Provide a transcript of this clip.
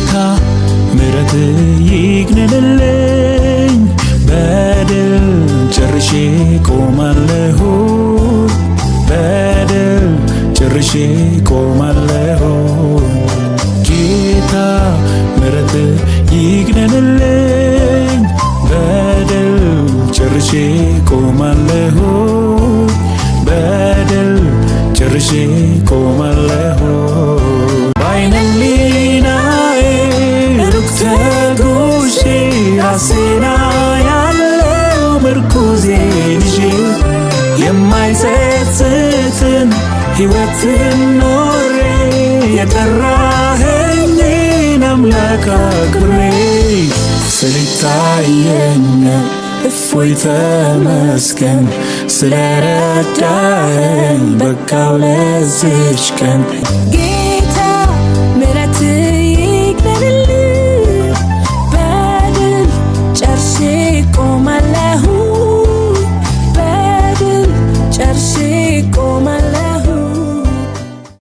ጌታ ምሕረት ይግነንልኝ በድል ጨርሼ ቆማለሁ በድል ጨርሼ ቆማለሁ ጌታ ምሕረት ይግነንልኝ በድል ጨርሼ ቆማለሁ በድል ጨርሼ ቆማለሁ በዓይነ ሕሊናዬ ሩቅ ተጉዤ ራሴን አያለሁ ምርኩዜን ይዤ የማይጸጽትን ሕይወትን ኖሬ የጠራኸኝን አምላክ አክብሬ ስለታየኛል እፎይ ተመስገን ስለረዳኸኝ በቃው ለዚች ቀን